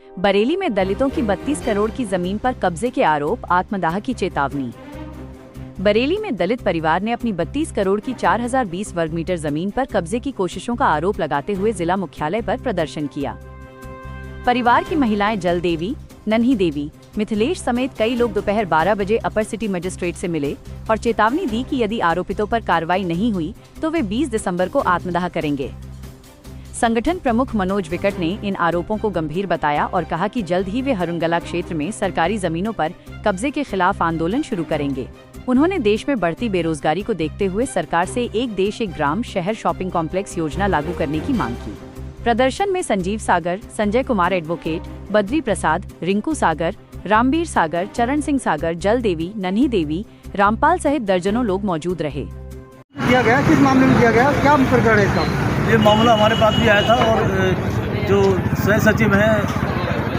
बरेली में दलितों की 32 करोड़ की जमीन पर कब्जे के आरोप, आत्मदाह की चेतावनी। बरेली में दलित परिवार ने अपनी 32 करोड़ की 4020 वर्ग मीटर जमीन पर कब्जे की कोशिशों का आरोप लगाते हुए जिला मुख्यालय पर प्रदर्शन किया। परिवार की महिलाएं जल देवी, नन्ही देवी, मिथिलेश समेत कई लोग दोपहर 12 बजे अपर सिटी मजिस्ट्रेट से मिले और चेतावनी दी कि यदि आरोपितों पर कार्रवाई नहीं हुई तो वे 20 दिसंबर को आत्मदाह करेंगे। संगठन प्रमुख मनोज विकट ने इन आरोपों को गंभीर बताया और कहा कि जल्द ही वे हरुंगला क्षेत्र में सरकारी जमीनों पर कब्जे के खिलाफ आंदोलन शुरू करेंगे। उन्होंने देश में बढ़ती बेरोजगारी को देखते हुए सरकार से एक देश एक ग्राम शहर शॉपिंग कॉम्प्लेक्स योजना लागू करने की मांग की। प्रदर्शन में संजीव सागर, संजय कुमार एडवोकेट, बद्री प्रसाद, रिंकू सागर, रामबीर सागर, चरण सिंह सागर, जल देवी, नन्ही देवी, रामपाल सहित दर्जनों लोग मौजूद रहे। किया गया किस मामले में किया गया, क्या प्रकरण है इसका? ये मामला हमारे पास भी आया था और जो सह सचिव हैं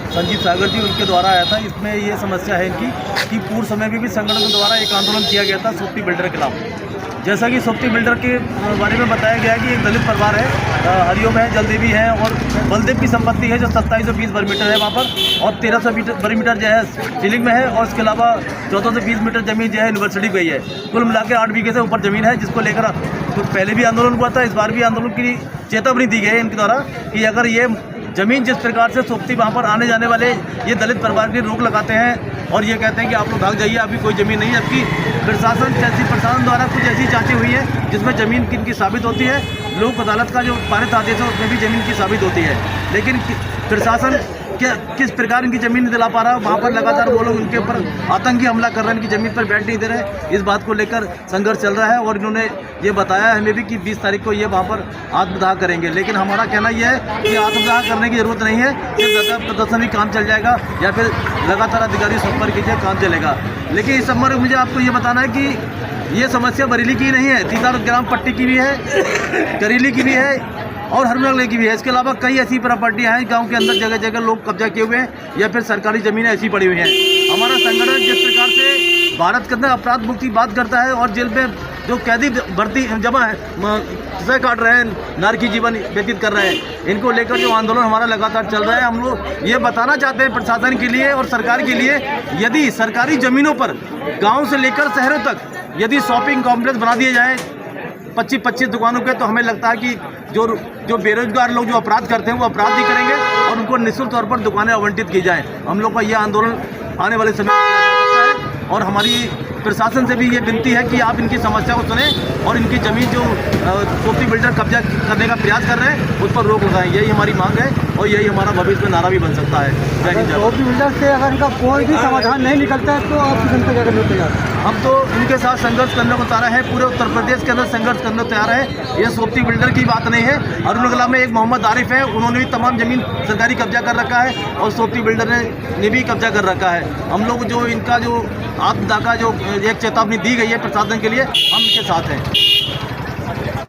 संजीव सागर जी, उनके द्वारा आया था। इसमें ये समस्या है कि पूर्व समय में भी संगठन के द्वारा एक आंदोलन किया गया था सोपती बिल्डर के खिलाफ। जैसा कि सोपती बिल्डर के बारे में बताया गया है कि एक दलित परिवार है, हरिओम है, जलदेवी है और बलदेव की संपत्ति है जो 2720 वर्ग मीटर है वहाँ पर, और 1300 वर्ग मीटर जो है सीलिंग में है, और इसके अलावा 1420 मीटर जमीन जो है यूनिवर्सिटी गई है। कुल मिलाकर 8 बीघे से ऊपर जमीन है, जिसको लेकर तो पहले भी आंदोलन हुआ था, इस बार भी आंदोलन की चेतावनी दी गई है इनके द्वारा कि अगर ये जमीन जिस प्रकार से सोपती वहाँ पर आने जाने वाले ये दलित परिवार की रोक लगाते हैं और ये कहते हैं कि आप लोग भाग जाइए, अभी कोई ज़मीन नहीं है। जबकि प्रशासन द्वारा कुछ ऐसी जांचें हुई है जिसमें ज़मीन किनकी साबित होती है, लोक अदालत का जो पारित आदेश है उसमें भी ज़मीन की साबित होती है, लेकिन प्रशासन किस प्रकार इनकी ज़मीन नहीं दिला पा रहा है। वहाँ पर लगातार वो लोग उनके ऊपर आतंकी हमला कर रहे हैं, इनकी ज़मीन पर बैठ नहीं दे रहे। इस बात को लेकर संघर्ष चल रहा है और इन्होंने ये बताया हमें भी कि 20 तारीख को ये वहाँ पर आत्मदाह करेंगे। लेकिन हमारा कहना यह है कि आत्मदाह करने की ज़रूरत नहीं है, सिर्फ प्रदर्शन ही काम चल जाएगा या फिर लगातार अधिकारी संपर्क कीजिए, काम चलेगा। लेकिन इस संबंध में मुझे आपको ये बताना है कि ये समस्या बरेली की नहीं है, सीतापुर ग्राम पट्टी की भी है, करेली की भी है और हरमनगल की भी है। इसके अलावा कई ऐसी प्रॉपर्टियां हैं गांव के अंदर जगह जगह लोग कब्जा किए हुए हैं या फिर सरकारी ज़मीनें ऐसी पड़ी हुई हैं। हमारा संगठन जिस प्रकार से भारत के अंदर अपराध मुक्ति की बात करता है और जेल में जो कैदी भर्ती जमा है, सह काट रहे हैं, नारकी जीवन व्यतीत कर रहे हैं, इनको लेकर जो आंदोलन हमारा लगातार चल रहा है। हम लोग ये बताना चाहते हैं प्रशासन के लिए और सरकार के लिए, यदि सरकारी ज़मीनों पर गाँव से लेकर शहरों तक यदि शॉपिंग कॉम्प्लेक्स बना दिए जाए 25-25 दुकानों के, तो हमें लगता है कि जो बेरोजगार लोग जो अपराध करते हैं वो अपराध भी करेंगे और उनको निःशुल्क तौर पर दुकानें आवंटित की जाएं। हम लोग का ये आंदोलन आने वाले समय में किया जा सकता है और हमारी प्रशासन से भी ये विनती है कि आप इनकी समस्या को सुनें और इनकी ज़मीन जो सोपती बिल्डर कब्जा करने का प्रयास कर रहे हैं उस पर रोक लगाएं। यही हमारी मांग है और यही हमारा भविष्य में नारा भी बन सकता है। सोपती बिल्डर से अगर इनका कोई भी समाधान नहीं निकलता है तो आप किसान क्या करने तैयार? हम तो इनके साथ संघर्ष करने को तैयार है, पूरे उत्तर प्रदेश के अंदर संघर्ष करने को तैयार है। ये सोपती बिल्डर की बात नहीं है। हरुंगला में एक मोहम्मद आरिफ है, उन्होंने भी तमाम ज़मीन सरकारी कब्जा कर रखा है और सोपती बिल्डर ने भी कब्जा कर रखा है। हम लोग जो इनका जो आत्मदाह का जो एक चेतावनी दी गई है प्रशासन के लिए, हम इनके साथ हैं।